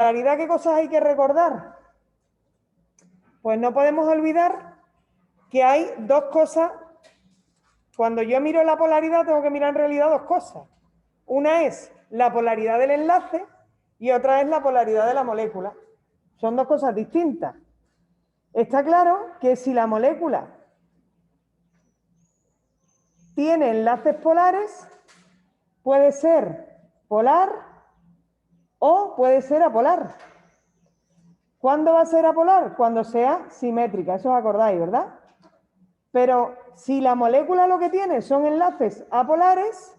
polaridad, ¿qué cosas hay que recordar? Pues no podemos olvidar que hay dos cosas. Cuando yo miro la polaridad, tengo que mirar en realidad dos cosas. Una es la polaridad del enlace y otra es la polaridad de la molécula. Son dos cosas distintas. Está claro que si la molécula tiene enlaces polares, puede ser polar o puede ser apolar. ¿Cuándo va a ser apolar? Cuando sea simétrica, eso os acordáis, ¿verdad? Pero si la molécula lo que tiene son enlaces apolares,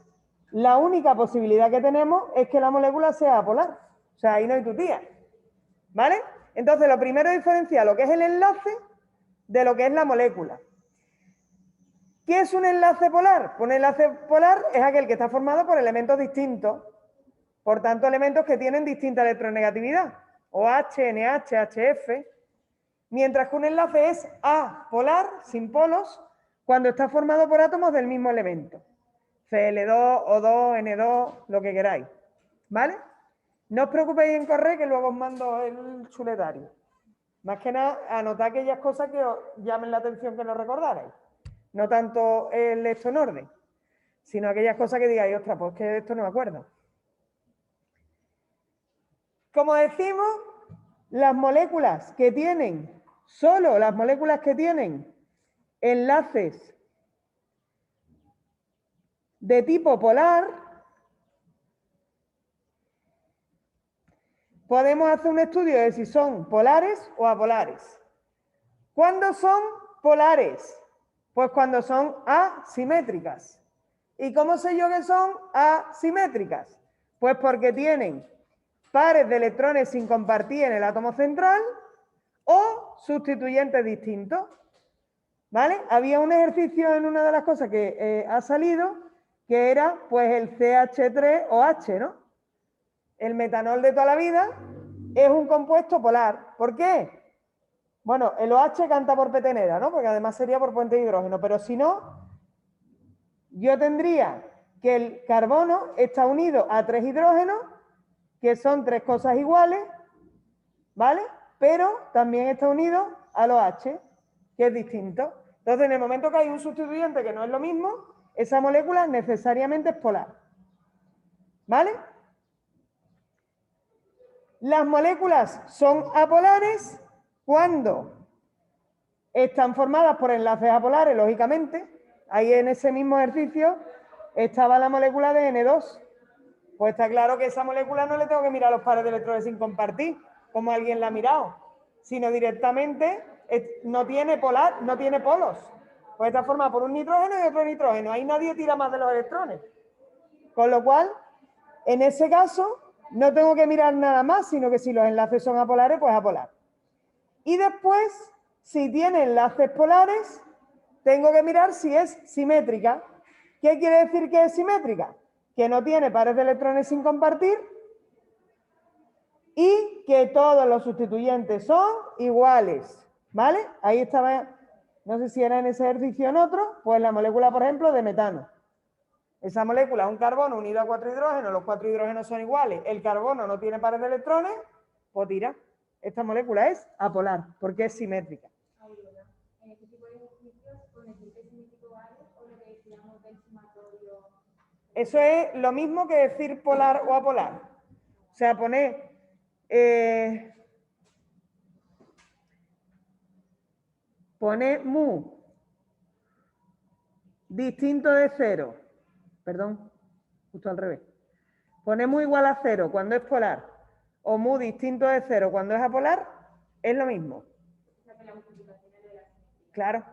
la única posibilidad que tenemos es que la molécula sea apolar. O sea, ahí no hay tutía. ¿Vale? Entonces, lo primero es diferenciar lo que es el enlace de lo que es la molécula. ¿Qué es un enlace polar? Pues un enlace polar es aquel que está formado por elementos distintos. Por tanto, elementos que tienen distinta electronegatividad. OH, NH, HF. Mientras que un enlace es apolar, sin polos, cuando está formado por átomos del mismo elemento. Cl2, O2, N2, lo que queráis. ¿Vale? No os preocupéis en correr, que luego os mando el chuletario. Más que nada, anotad aquellas cosas que os llamen la atención que no recordarais. No tanto el esto en orden, sino aquellas cosas que digáis, ostras, pues que de esto no me acuerdo. Como decimos, las moléculas que tienen, solo las moléculas que tienen enlaces de tipo polar, podemos hacer un estudio de si son polares o apolares. ¿Cuándo son polares? Pues cuando son asimétricas. ¿Y cómo sé yo que son asimétricas? Pues porque tienen pares de electrones sin compartir en el átomo central o sustituyentes distintos. ¿Vale? Había un ejercicio en una de las cosas que ha salido, que era pues el CH3OH, ¿no? El metanol de toda la vida es un compuesto polar. ¿Por qué? Bueno, el OH canta por petenera, ¿no? Porque además sería por puente de hidrógeno, pero si no, yo tendría que el carbono está unido a 3 hidrógenos, que son 3 cosas iguales, ¿vale? Pero también está unido al OH, que es distinto. Entonces, en el momento que hay un sustituyente que no es lo mismo, esa molécula necesariamente es polar. ¿Vale? Las moléculas son apolares cuando están formadas por enlaces apolares, lógicamente. Ahí en ese mismo ejercicio estaba la molécula de N2. Pues está claro que esa molécula no le tengo que mirar los pares de electrones sin compartir, como alguien la ha mirado, sino directamente no tiene polar, no tiene polos. Pues está formada por un nitrógeno y otro nitrógeno. Ahí nadie tira más de los electrones. Con lo cual, en ese caso, no tengo que mirar nada más, sino que si los enlaces son apolares, pues apolar. Y después, si tiene enlaces polares, tengo que mirar si es simétrica. ¿Qué quiere decir que es simétrica? Que no tiene pares de electrones sin compartir y que todos los sustituyentes son iguales. ¿Vale? Ahí estaba, no sé si era en ese ejercicio o en otro, pues la molécula, por ejemplo, de metano. Esa molécula es un carbono unido a 4 hidrógenos, los 4 hidrógenos son iguales, el carbono no tiene pares de electrones, pues tira. Esta molécula es apolar, porque es simétrica. En este tipo de ejercicios, con el tipo simétrico vale o lo que decíamos del sumatorio. Eso es lo mismo que decir polar o apolar. O sea, poner mu distinto de 0. Perdón, justo al revés. Poner mu igual a 0 cuando es polar o mu distinto de 0 cuando es apolar es lo mismo. Claro.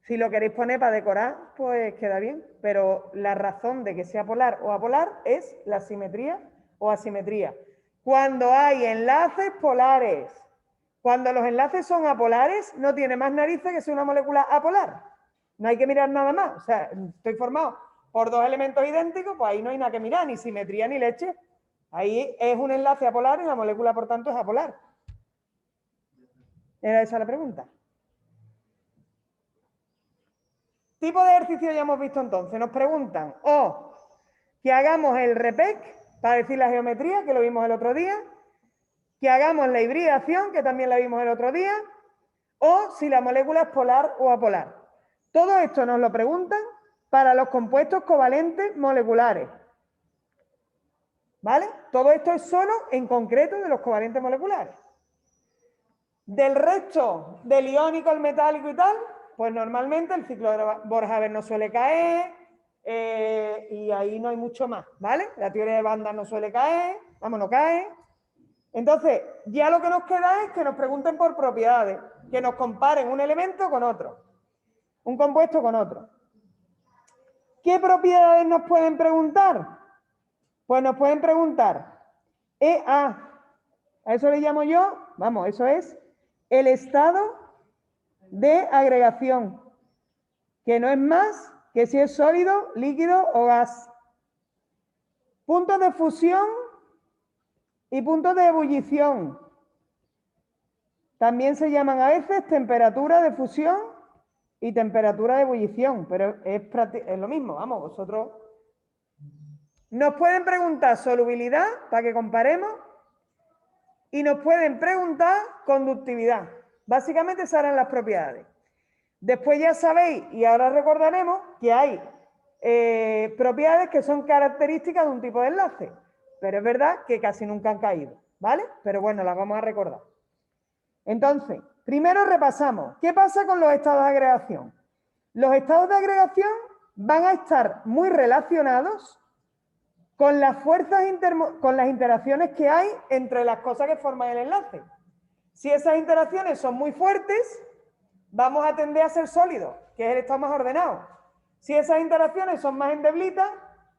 Si lo queréis poner para decorar, pues queda bien. Pero la razón de que sea polar o apolar es la simetría o asimetría. Cuando hay enlaces polares, cuando los enlaces son apolares, no tiene más narices que ser una molécula apolar. No hay que mirar nada más. O sea, estoy formado por dos elementos idénticos, pues ahí no hay nada que mirar, ni simetría ni leche. Ahí es un enlace apolar y la molécula, por tanto, es apolar. ¿Era esa la pregunta? Tipo de ejercicio ya hemos visto entonces. Nos preguntan o que hagamos el REPEC para decir la geometría, que lo vimos el otro día, que hagamos la hibridación, que también la vimos el otro día, o si la molécula es polar o apolar. Todo esto nos lo preguntan para los compuestos covalentes moleculares. ¿Vale? Todo esto es solo en concreto de los covalentes moleculares. Del resto, del iónico, el metálico y tal, pues normalmente el ciclo de Borja-Haber no suele caer y ahí no hay mucho más, ¿vale? La teoría de bandas no suele caer, vamos, no cae. Entonces, ya lo que nos queda es que nos pregunten por propiedades, que nos comparen un elemento con otro, un compuesto con otro. ¿Qué propiedades nos pueden preguntar? Pues nos pueden preguntar EA. A eso le llamo yo, vamos, eso es el estado de agregación, que no es más que si es sólido, líquido o gas. Puntos de fusión y puntos de ebullición. También se llaman a veces temperatura de fusión y temperatura de ebullición, pero es lo mismo, vamos, vosotros. Nos pueden preguntar solubilidad, para que comparemos, y nos pueden preguntar conductividad. Básicamente esas eran las propiedades. Después ya sabéis, y ahora recordaremos, que hay propiedades que son características de un tipo de enlace, pero es verdad que casi nunca han caído, ¿vale? Pero bueno, las vamos a recordar. Entonces, primero repasamos, ¿qué pasa con los estados de agregación? Los estados de agregación van a estar muy relacionados con las fuerzas, con las interacciones que hay entre las cosas que forman el enlace. Si esas interacciones son muy fuertes, vamos a tender a ser sólidos, que es el estado más ordenado. Si esas interacciones son más endeblitas,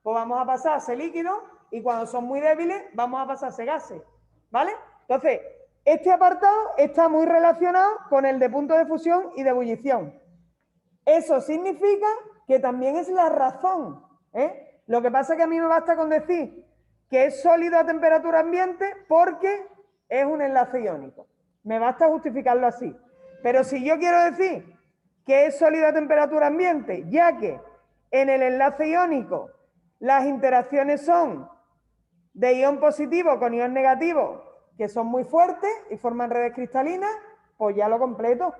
pues vamos a pasar a ser líquidos, y cuando son muy débiles, vamos a pasar a ser gases, ¿vale? Entonces, este apartado está muy relacionado con el de punto de fusión y de ebullición. Eso significa que también es la razón, ¿eh? Lo que pasa es que a mí me basta con decir que es sólido a temperatura ambiente porque es un enlace iónico. Me basta justificarlo así. Pero si yo quiero decir que es sólido a temperatura ambiente, ya que en el enlace iónico las interacciones son de ion positivo con ion negativo, que son muy fuertes y forman redes cristalinas, pues ya lo completo.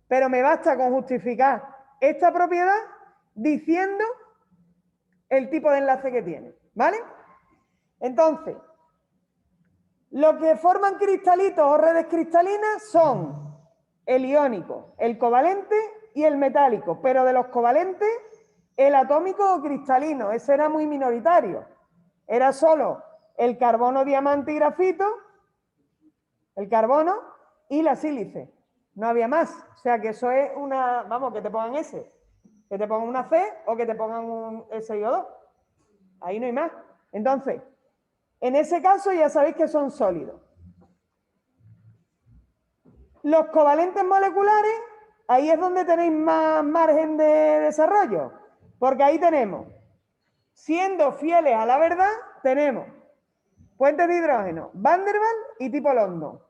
Pero me basta con justificar esta propiedad diciendo el tipo de enlace que tiene, ¿vale? Entonces, lo que forman cristalitos o redes cristalinas son el iónico, el covalente y el metálico, pero de los covalentes, el atómico o cristalino, ese era muy minoritario. Era solo el carbono, diamante y grafito, el carbono y la sílice. No había más. O sea que eso es una, vamos, que te pongan S, que te pongan una C o que te pongan un SiO2. Ahí no hay más. Entonces, en ese caso ya sabéis que son sólidos. Los covalentes moleculares, ahí es donde tenéis más margen de desarrollo, porque ahí tenemos, siendo fieles a la verdad, tenemos puentes de hidrógeno, Van der Waals y tipo London,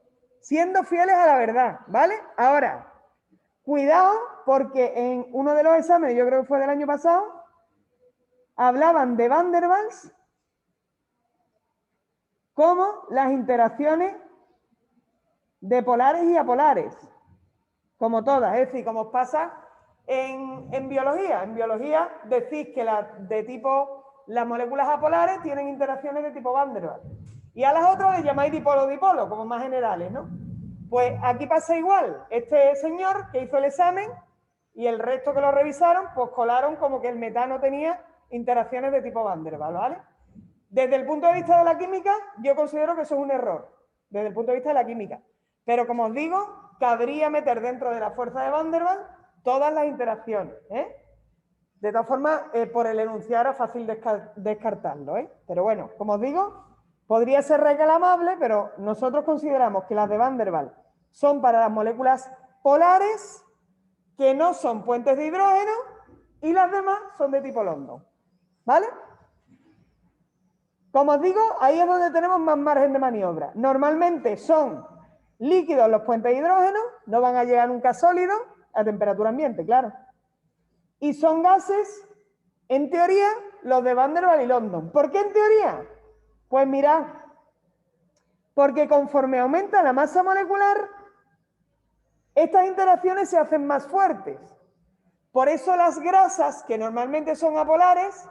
siendo fieles a la verdad, ¿vale? Ahora, cuidado, porque en uno de los exámenes, yo creo que fue del año pasado, hablaban de Van der Waals como las interacciones de polares y apolares, como todas, es decir, como os pasa en biología. En biología decís que las moléculas apolares tienen interacciones de tipo Van der Waals. Y a las otras les llamáis dipolo-dipolo, como más generales, ¿no? Pues aquí pasa igual. Este señor que hizo el examen y el resto que lo revisaron, pues colaron como que el metano tenía interacciones de tipo Van der Waals, ¿vale? Desde el punto de vista de la química, yo considero que eso es un error, desde el punto de vista de la química. Pero como os digo, cabría meter dentro de la fuerza de Van der Waals todas las interacciones, ¿eh? De todas formas, por el enunciado era fácil descartarlo, ¿eh? Pero bueno, como os digo, podría ser reclamable, pero nosotros consideramos que las de Van der Waals son para las moléculas polares que no son puentes de hidrógeno y las demás son de tipo London, ¿vale? Como os digo, ahí es donde tenemos más margen de maniobra. Normalmente son líquidos los puentes de hidrógeno, no van a llegar nunca sólidos a temperatura ambiente, claro. Y son gases, en teoría, los de Van der Waals y London. ¿Por qué en teoría? Pues mirad, porque conforme aumenta la masa molecular, estas interacciones se hacen más fuertes. Por eso las grasas, que normalmente son apolares,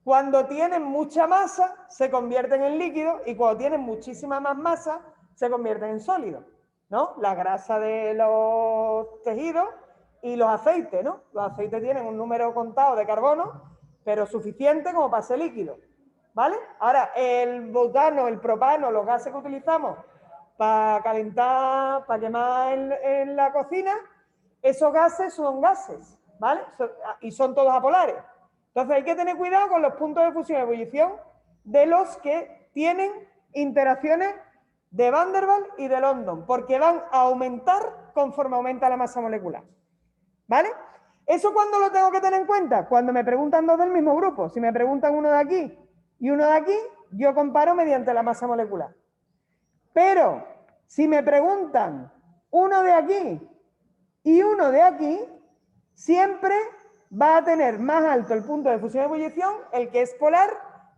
cuando tienen mucha masa, se convierten en líquido, y cuando tienen muchísima más masa, se convierten en sólido, ¿no? La grasa de los tejidos y los aceites, ¿no? Los aceites tienen un número contado de carbono, pero suficiente como para ser líquido, ¿vale? Ahora, el butano, el propano, los gases que utilizamos para calentar, para quemar en la cocina, esos gases son gases, ¿vale? Y son todos apolares. Entonces hay que tener cuidado con los puntos de fusión y ebullición de los que tienen interacciones de Van der Waals y de London, porque van a aumentar conforme aumenta la masa molecular, ¿vale? ¿Eso cuándo lo tengo que tener en cuenta? Cuando me preguntan dos del mismo grupo. Si me preguntan uno de aquí y uno de aquí, yo comparo mediante la masa molecular. Pero si me preguntan uno de aquí y uno de aquí, siempre va a tener más alto el punto de fusión y ebullición el que es polar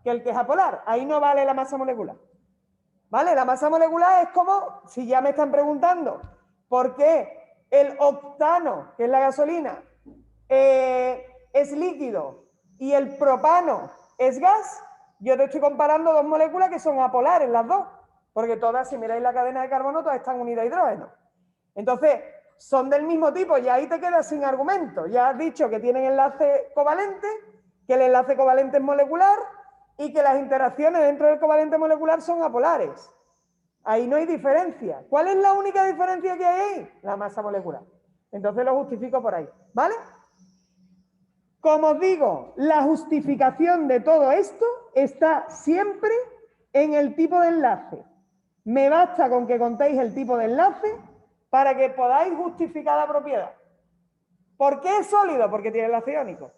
que el que es apolar. Ahí no vale la masa molecular. ¿Vale? La masa molecular es como, si ya me están preguntando por qué el octano, que es la gasolina, es líquido y el propano es gas, yo te estoy comparando dos moléculas que son apolares las dos, porque todas, si miráis la cadena de carbono, todas están unidas a hidrógeno. Entonces, son del mismo tipo y ahí te quedas sin argumento. Ya has dicho que tienen enlace covalente, que el enlace covalente es molecular y que las interacciones dentro del covalente molecular son apolares. Ahí no hay diferencia. ¿Cuál es la única diferencia que hay ahí? La masa molecular. Entonces lo justifico por ahí, ¿vale? Como os digo, la justificación de todo esto está siempre en el tipo de enlace. Me basta con que contéis el tipo de enlace para que podáis justificar la propiedad. ¿Por qué es sólido? Porque tiene enlace iónico.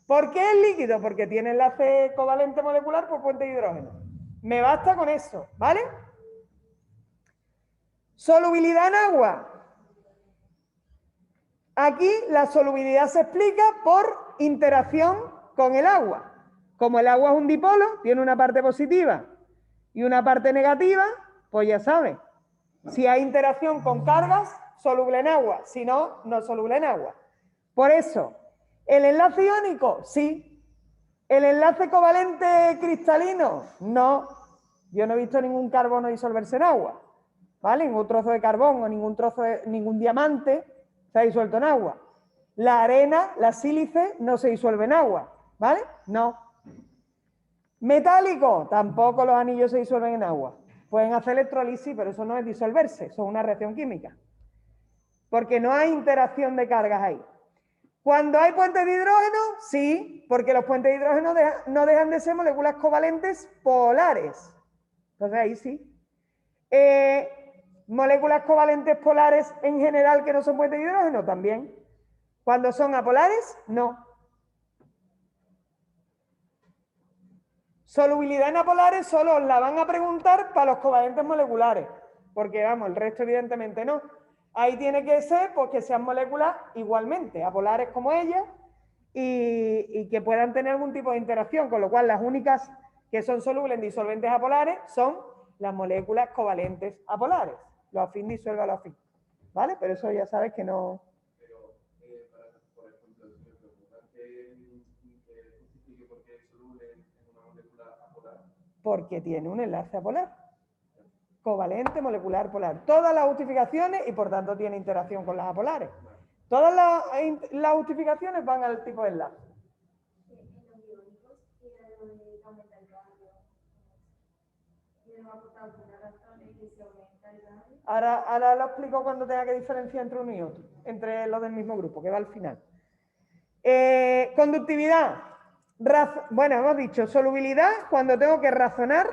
¿Por qué es líquido? Porque tiene enlace covalente molecular por puente de hidrógeno. Me basta con eso, ¿vale? Solubilidad en agua. Aquí la solubilidad se explica por interacción con el agua. Como el agua es un dipolo, tiene una parte positiva y una parte negativa, pues ya sabes. Si hay interacción con cargas, soluble en agua. Si no, no soluble en agua. Por eso, ¿el enlace iónico? Sí. ¿El enlace covalente cristalino? No. Yo no he visto ningún carbono disolverse en agua. ¿Vale? Ningún trozo de carbón o ningún diamante se ha disuelto en agua. La arena, la sílice, no se disuelve en agua. ¿Vale? No. Metálico, tampoco los anillos se disuelven en agua. Pueden hacer electrolisis, pero eso no es disolverse, eso es una reacción química. Porque no hay interacción de cargas ahí. Cuando hay puentes de hidrógeno, sí, porque los puentes de hidrógeno no dejan de ser moléculas covalentes polares. Entonces ahí sí. Moléculas covalentes polares en general que no son puentes de hidrógeno, también. Cuando son apolares, no. Solubilidad en apolares solo os la van a preguntar para los covalentes moleculares, porque vamos, el resto evidentemente no. Ahí tiene que ser pues, que sean moléculas igualmente, apolares como ellas, y que puedan tener algún tipo de interacción, con lo cual las únicas que son solubles en disolventes apolares son las moléculas covalentes apolares. Lo afín disuelve a lo afín, ¿vale? Pero eso ya sabes que no... Por ejemplo, si me preguntan que justifique por qué es soluble en una molécula apolar. Porque tiene un enlace apolar. Covalente, molecular, polar. Todas las justificaciones y por tanto tiene interacción con las apolares. Todas las justificaciones van al tipo de enlace. Ahora lo explico cuando tenga que diferenciar entre uno y otro, entre los del mismo grupo, que va al final. Conductividad. Bueno, hemos dicho solubilidad cuando tengo que razonar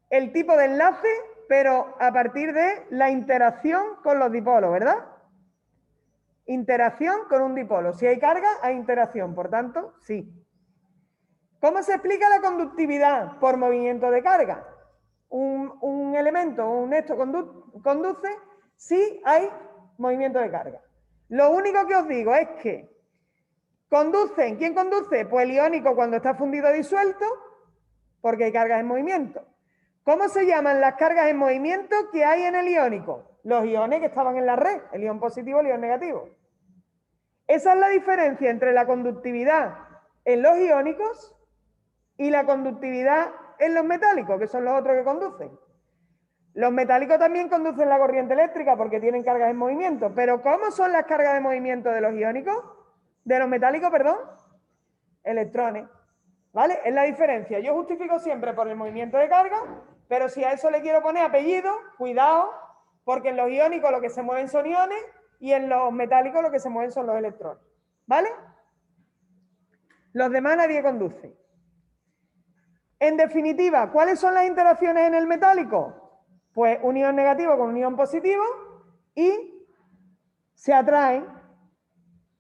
el tipo de enlace, pero a partir de la interacción con los dipolos, ¿verdad? Interacción con un dipolo. Si hay carga, hay interacción, por tanto, sí. ¿Cómo se explica la conductividad? Por movimiento de carga. Un elemento, esto conduce si hay movimiento de carga. Lo único que os digo es que conducen. ¿Quién conduce? Pues el iónico cuando está fundido disuelto porque hay cargas en movimiento. ¿Cómo se llaman las cargas en movimiento que hay en el iónico? Los iones que estaban en la red, el ion positivo y el ion negativo. Esa es la diferencia entre la conductividad en los iónicos y la conductividad en los metálicos, que son los otros que conducen. Los metálicos también conducen la corriente eléctrica porque tienen cargas en movimiento, pero ¿cómo son las cargas de movimiento de los iónicos? De los metálicos, perdón. Electrones. ¿Vale? Es la diferencia. Yo justifico siempre por el movimiento de carga, pero si a eso le quiero poner apellido, cuidado, porque en los iónicos lo que se mueven son iones y en los metálicos lo que se mueven son los electrones. ¿Vale? Los demás nadie conduce. En definitiva, ¿cuáles son las interacciones en el metálico? Pues un ion negativo con un ion positivo y se atraen.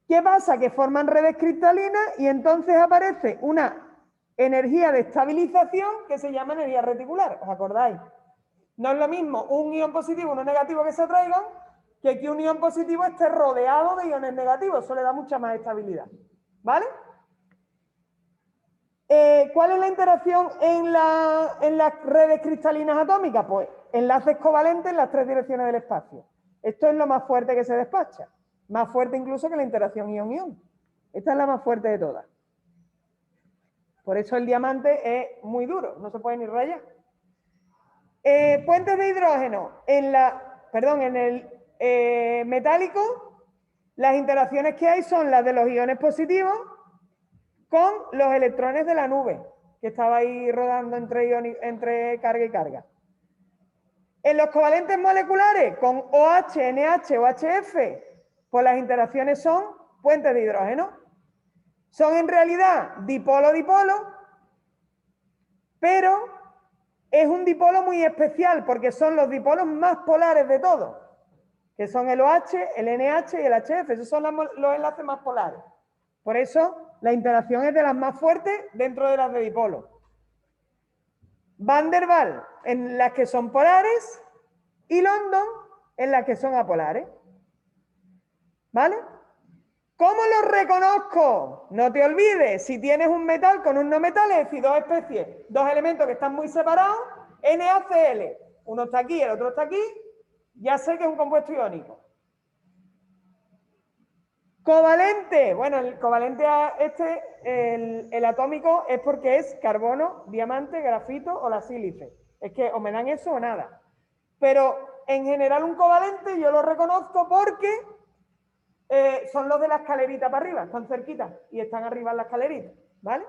¿Qué pasa? Que forman redes cristalinas y entonces aparece una energía de estabilización que se llama energía reticular. ¿Os acordáis? No es lo mismo un ion positivo y uno negativo que se atraigan que un ion positivo esté rodeado de iones negativos. Eso le da mucha más estabilidad. ¿Vale? ¿Cuál es la interacción en las redes cristalinas atómicas? Pues enlaces covalentes en las tres direcciones del espacio. Esto es lo más fuerte que se despacha. Más fuerte incluso que la interacción ion-ion. Esta es la más fuerte de todas. Por eso el diamante es muy duro, no se puede ni rayar. Puentes de hidrógeno. En el metálico, las interacciones que hay son las de los iones positivos con los electrones de la nube, que estaba ahí rodando entre carga y carga. En los covalentes moleculares, con OH, NH o HF, pues las interacciones son puentes de hidrógeno. Son en realidad dipolo-dipolo, pero es un dipolo muy especial porque son los dipolos más polares de todos, que son el OH, el NH y el HF. Esos son los enlaces más polares. Por eso la interacción es de las más fuertes dentro de las de dipolo. Van der Waals en las que son polares y London en las que son apolares. ¿Vale? ¿Cómo los reconozco? No te olvides, si tienes un metal con un no metal, es decir, dos especies, dos elementos que están muy separados, NaCl. Uno está aquí, el otro está aquí, ya sé que es un compuesto iónico. Covalente. Bueno, el covalente el atómico es porque es carbono, diamante, grafito o la sílice. Es que o me dan eso o nada. Pero en general un covalente yo lo reconozco porque son los de la escalerita para arriba, están cerquitas y están arriba en la escalerita, ¿vale?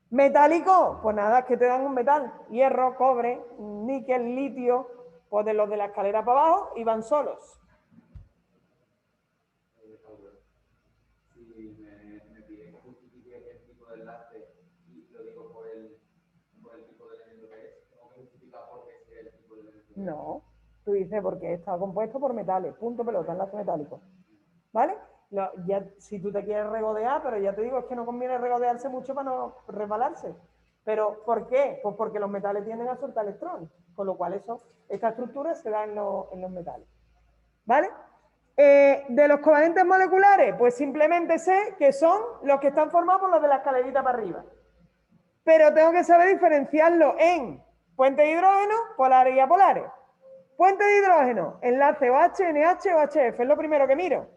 Metálico, pues nada, es que te dan un metal, hierro, cobre, níquel, litio, pues de los de la escalera para abajo y van solos. Si me pide que justifique el tipo de enlace y lo digo por el tipo de elemento que es, ¿tengo que justificar por qué es el tipo de elemento? No. Tú dices porque está compuesto por metales, punto pelota, enlace metálico. ¿Vale? Ya, si tú te quieres regodear, pero ya te digo, es que no conviene regodearse mucho para no resbalarse. ¿Pero por qué? Pues porque los metales tienden a soltar electrones, con lo cual esta estructura se da en los metales. ¿Vale? De los covalentes moleculares, pues simplemente sé que son los que están formados por los de la escalerita para arriba. Pero tengo que saber diferenciarlo en puentes de hidrógeno, polares y apolares. Puente de hidrógeno, enlace OH, NH o HF, es lo primero que miro.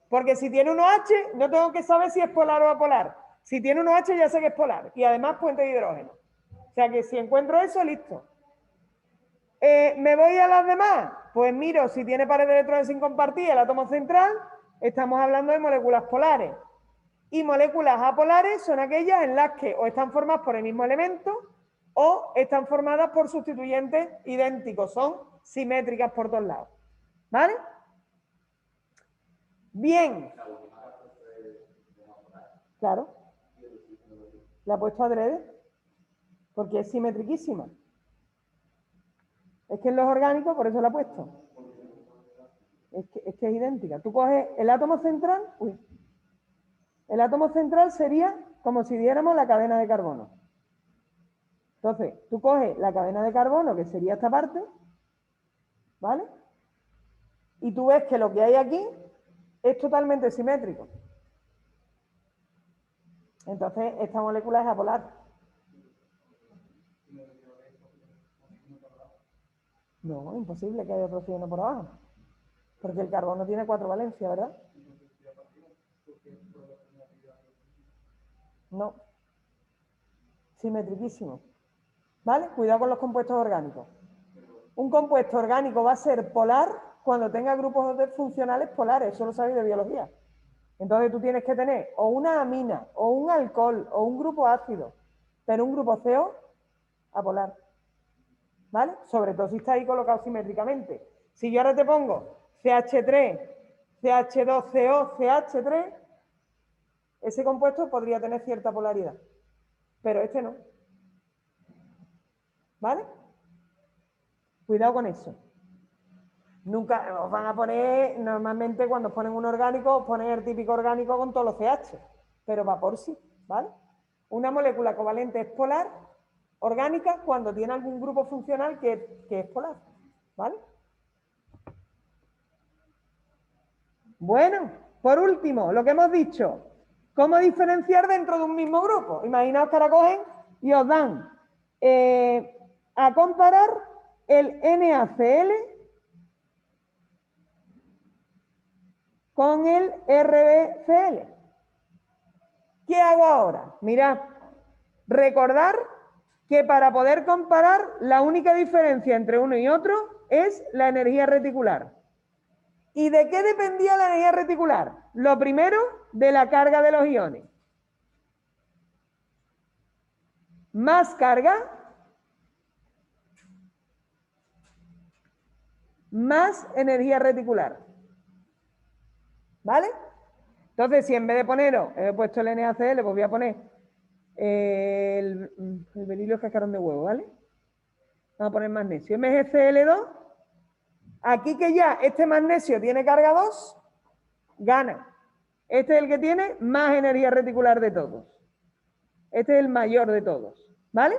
Porque si tiene un OH, no tengo que saber si es polar o apolar. Si tiene un OH, ya sé que es polar. Y además, puente de hidrógeno. O sea que si encuentro eso, listo. ¿Me voy a las demás? Pues miro si tiene pares de electrones sin compartir el átomo central. Estamos hablando de moléculas polares. Y moléculas apolares son aquellas en las que o están formadas por el mismo elemento o están formadas por sustituyentes idénticos. Son simétricas por todos lados. ¿Vale? Bien. Claro. La he puesto adrede porque es simetriquísima. Es que en los orgánicos, por eso la he puesto. Es que es idéntica. Tú coges el átomo central. El átomo central sería como si diéramos la cadena de carbono. Entonces, tú coges la cadena de carbono, que sería esta parte, ¿vale? Y tú ves que lo que hay aquí es totalmente simétrico. Entonces, esta molécula es apolar. No, imposible que haya otro oxígeno por abajo. Porque el carbono tiene 4 valencias, ¿verdad? No. Simetriquísimo. ¿Vale? Cuidado con los compuestos orgánicos. Un compuesto orgánico va a ser polar cuando tenga grupos funcionales polares. Eso lo sabéis de biología. Entonces tú tienes que tener o una amina, o un alcohol, o un grupo ácido, pero un grupo CO apolar. ¿Vale? Sobre todo si está ahí colocado simétricamente. Si yo ahora te pongo CH3, CH2CO, CH3, ese compuesto podría tener cierta polaridad, pero este no. ¿Vale? Cuidado con eso. Nunca os van a poner, normalmente cuando os ponen un orgánico, os ponen el típico orgánico con todos los CH, pero va por sí, ¿vale? Una molécula covalente es polar, orgánica, cuando tiene algún grupo funcional que es polar, ¿vale? Bueno, por último, lo que hemos dicho, ¿cómo diferenciar dentro de un mismo grupo? Imaginaos que ahora cogen y os dan a comparar el NaCl con el RbCl. ¿Qué hago ahora? Mirad, recordar que para poder comparar la única diferencia entre uno y otro es la energía reticular. ¿Y de qué dependía la energía reticular? Lo primero, de la carga de los iones. Más carga, más energía reticular. ¿Vale? Entonces, si en vez de poneros, he puesto el NaCl, pues voy a poner el berilio cascarón de huevo, ¿vale? Vamos a poner magnesio. MgCl2, aquí que ya este magnesio tiene carga 2, gana. Este es el que tiene más energía reticular de todos. Este es el mayor de todos, ¿vale?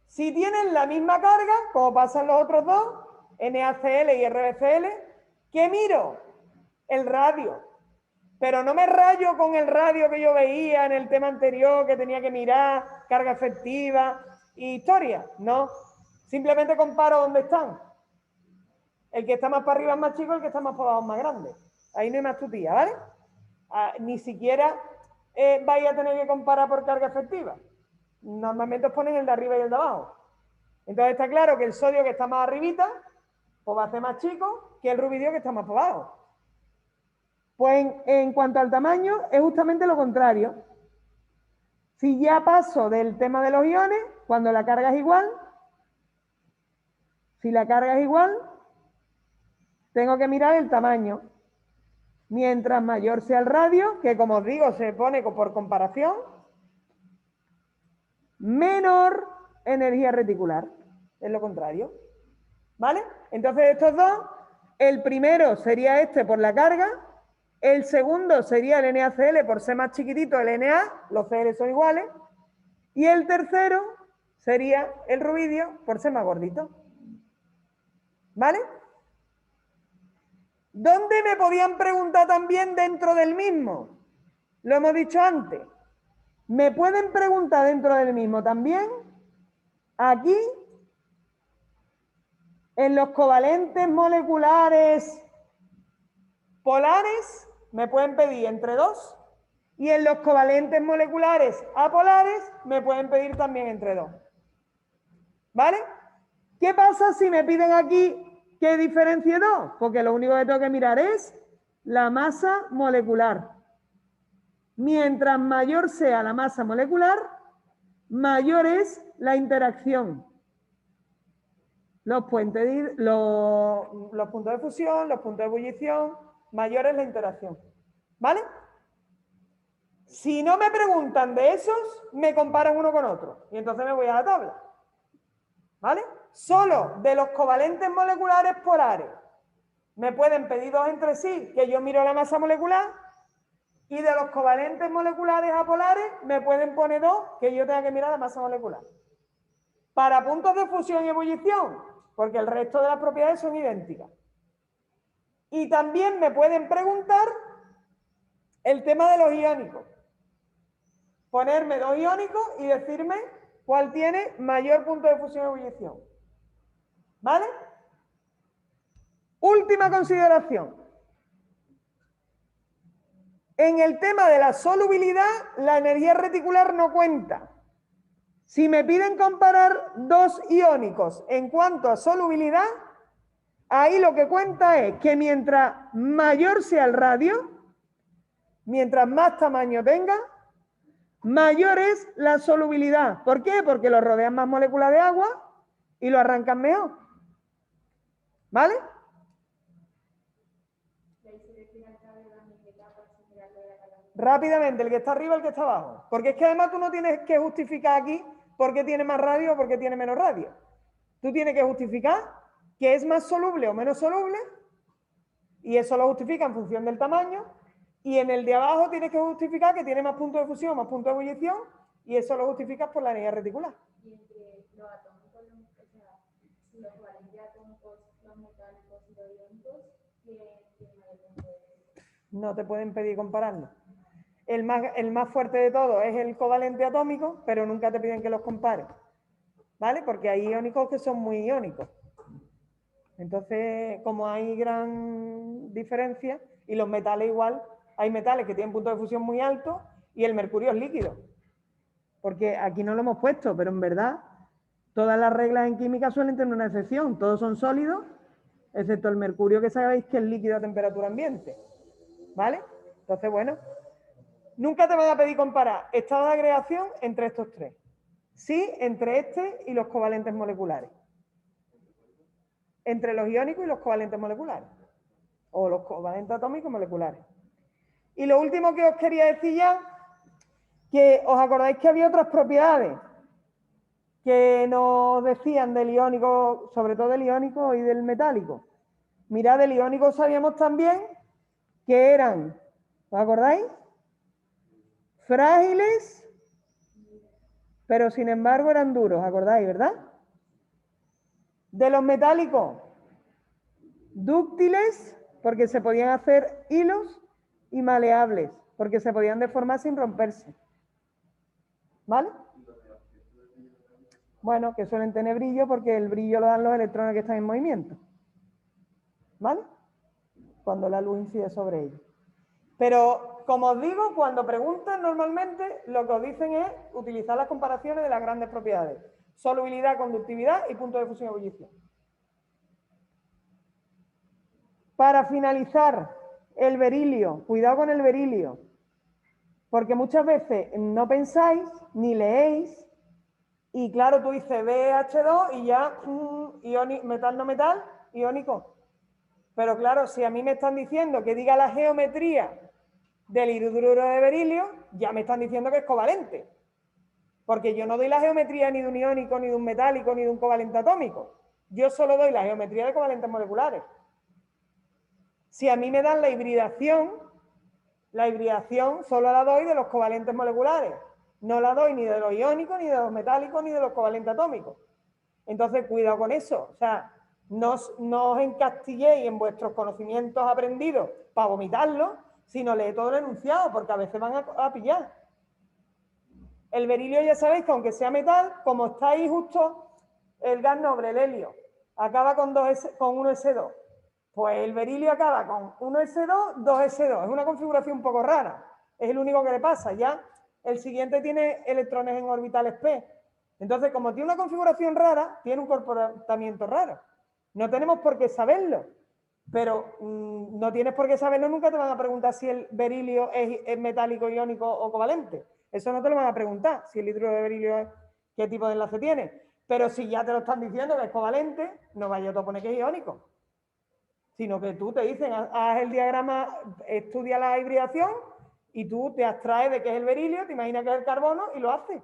Si tienen la misma carga, como pasan los otros dos, NaCl y RbCl, ¿qué miro? El radio. Pero no me rayo con el radio que yo veía en el tema anterior, que tenía que mirar carga efectiva y historia. No, simplemente comparo dónde están. El que está más para arriba es más chico, el que está más para abajo es más grande. Ahí no hay más tutía, ¿vale? Ni siquiera vais a tener que comparar por carga efectiva. Normalmente os ponen el de arriba y el de abajo. Entonces está claro que el sodio que está más arribita, pues va a ser más chico que el rubidio que está más para abajo. Pues en cuanto al tamaño, es justamente lo contrario. Si ya paso del tema de los iones, cuando la carga es igual, si la carga es igual, tengo que mirar el tamaño. Mientras mayor sea el radio, que como os digo, se pone por comparación, menor energía reticular. Es lo contrario. ¿Vale? Entonces estos dos, el primero sería este por la carga, el segundo sería el NaCl por ser más chiquitito el Na, los Cl son iguales, y el tercero sería el rubidio por ser más gordito. ¿Vale? ¿Dónde me podían preguntar también dentro del mismo? Lo hemos dicho antes. ¿Me pueden preguntar dentro del mismo también? Aquí, en los covalentes moleculares polares, me pueden pedir entre 2. Y en los covalentes moleculares apolares, me pueden pedir también entre 2. ¿Vale? ¿Qué pasa si me piden aquí que diferencie 2? Porque lo único que tengo que mirar es la masa molecular. Mientras mayor sea la masa molecular, mayor es la interacción. Los puntos de fusión, los puntos de ebullición, mayor es la interacción. ¿Vale? Si no me preguntan de esos, me comparan uno con otro. Y entonces me voy a la tabla. ¿Vale? Solo de los covalentes moleculares polares me pueden pedir 2 entre sí, que yo miro la masa molecular, y de los covalentes moleculares apolares me pueden poner 2, que yo tenga que mirar la masa molecular. Para puntos de fusión y ebullición, porque el resto de las propiedades son idénticas. Y también me pueden preguntar el tema de los iónicos. Ponerme 2 iónicos y decirme cuál tiene mayor punto de fusión y ebullición. ¿Vale? Última consideración. En el tema de la solubilidad, la energía reticular no cuenta. Si me piden comparar dos iónicos en cuanto a solubilidad, ahí lo que cuenta es que mientras mayor sea el radio, mientras más tamaño tenga, mayor es la solubilidad. ¿Por qué? Porque lo rodean más moléculas de agua y lo arrancan mejor. ¿Vale? Rápidamente, el que está arriba, el que está abajo. Porque es que además tú no tienes que justificar aquí por qué tiene más radio o por qué tiene menos radio. Tú tienes que justificar que es más soluble o menos soluble, y eso lo justifica en función del tamaño, y en el de abajo tienes que justificar que tiene más puntos de fusión, más puntos de ebullición, y eso lo justificas por la energía reticular. Y entre los atómicos, o sea, si los covalentes atómicos, los metálicos y los iónicos, tienen mayor punto de fusión. No te pueden pedir compararlo. El más fuerte de todo es el covalente atómico, pero nunca te piden que los compares, ¿vale? Porque hay iónicos que son muy iónicos. Entonces, como hay gran diferencia, y los metales igual, hay metales que tienen punto de fusión muy alto y el mercurio es líquido. Porque aquí no lo hemos puesto, pero en verdad todas las reglas en química suelen tener una excepción. Todos son sólidos, excepto el mercurio, que sabéis que es líquido a temperatura ambiente. ¿Vale? Entonces, bueno, nunca te van a pedir comparar estado de agregación entre estos tres. Sí, entre este y los covalentes moleculares. Entre los iónicos y los covalentes moleculares. O los covalentes atómicos moleculares. Y lo último que os quería decir ya, que os acordáis que había otras propiedades que nos decían del iónico, sobre todo del iónico y del metálico. Mirad, del iónico sabíamos también que eran, ¿os acordáis? Frágiles, pero sin embargo eran duros, ¿acordáis, verdad? De los metálicos, dúctiles, porque se podían hacer hilos, y maleables, porque se podían deformar sin romperse. ¿Vale? Bueno, que suelen tener brillo porque el brillo lo dan los electrones que están en movimiento. ¿Vale? Cuando la luz incide sobre ellos. Pero, como os digo, cuando preguntan normalmente lo que os dicen es utilizar las comparaciones de las grandes propiedades. Solubilidad, conductividad y punto de fusión y ebullición. Para finalizar, el berilio. Cuidado con el berilio. Porque muchas veces no pensáis ni leéis. Y claro, tú dices BH2 y ya metal no metal, iónico. Pero claro, si a mí me están diciendo que diga la geometría del hidruro de berilio, ya me están diciendo que es covalente. Porque yo no doy la geometría ni de un iónico, ni de un metálico, ni de un covalente atómico. Yo solo doy la geometría de covalentes moleculares. Si a mí me dan la hibridación solo la doy de los covalentes moleculares. No la doy ni de los iónicos, ni de los metálicos, ni de los covalentes atómicos. Entonces, cuidado con eso. O sea, no os encastilléis en vuestros conocimientos aprendidos para vomitarlo, sino leed todo el enunciado, porque a veces van a pillar. El berilio ya sabéis que aunque sea metal, como está ahí justo el gas noble, el helio, acaba con 1s2. Pues el berilio acaba con 1s2, 2s2. Es una configuración un poco rara. Es el único que le pasa. Ya el siguiente tiene electrones en orbitales p. Entonces, como tiene una configuración rara, tiene un comportamiento raro. No tenemos por qué saberlo. Pero no tienes por qué saberlo, nunca te van a preguntar si el berilio es metálico, iónico o covalente. Eso no te lo van a preguntar, si el hidruro de berilio qué tipo de enlace tiene. Pero si ya te lo están diciendo que es covalente, no vayas a poner que es iónico. Sino que tú te dicen, haz el diagrama, estudia la hibridación y tú te abstraes de que es el berilio, te imaginas que es el carbono y lo haces.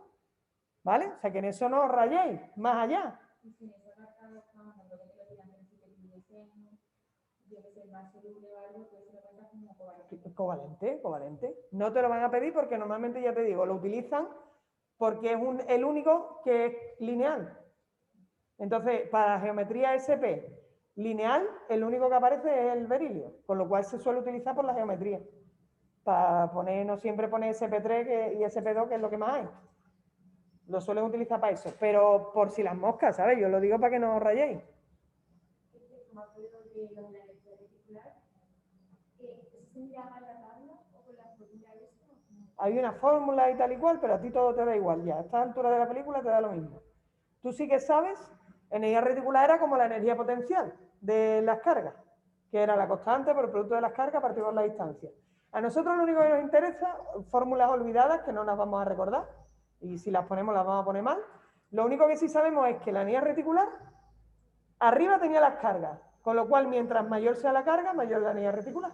¿Vale? O sea que en eso no os rayéis, más allá. Y si en ese apartado estamos hablando de que los gigantes sí que tuviesen, debe ser más soluble o algo, pues se lo cuentas como covalente. Covalente. No te lo van a pedir porque normalmente, ya te digo, lo utilizan porque es el único que es lineal. Entonces, para geometría SP lineal, el único que aparece es el berilio, con lo cual se suele utilizar por la geometría. Para poner, no siempre pone SP3 y SP2, que es lo que más hay. Lo suelen utilizar para eso, pero por si las moscas, ¿sabes? Yo lo digo para que no os rayéis. me acuerdo de lo de la energía reticular. ¿Eso se llama la tabla o con la fórmula de esto? Hay una fórmula y tal y cual, pero a ti todo te da igual ya. A esta altura de la película te da lo mismo. Tú sí que sabes, energía reticular era como la energía potencial de las cargas, que era la constante por el producto de las cargas partido por la distancia. A nosotros lo único que nos interesa, fórmulas olvidadas que no nos vamos a recordar, y si las ponemos las vamos a poner mal. Lo único que sí sabemos es que la energía reticular arriba tenía las cargas, con lo cual mientras mayor sea la carga, mayor la energía reticular.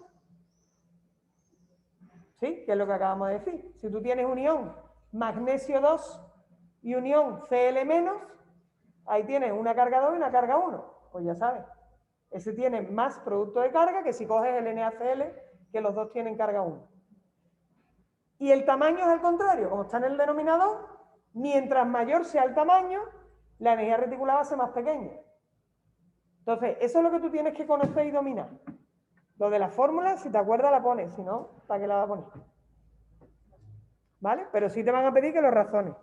¿Sí? Que es lo que acabamos de decir. Si tú tienes unión magnesio 2 y unión Cl-, ahí tienes una carga 2 y una carga 1. Pues ya sabes. Ese tiene más producto de carga que si coges el NaCl, que los dos tienen carga 1. Y el tamaño es al contrario. Como está en el denominador, mientras mayor sea el tamaño, la energía reticular va a ser más pequeña. Entonces, eso es lo que tú tienes que conocer y dominar. Lo de la fórmula, si te acuerdas, la pones. Si no, ¿para qué la vas a poner? ¿Vale? Pero sí te van a pedir que lo razones.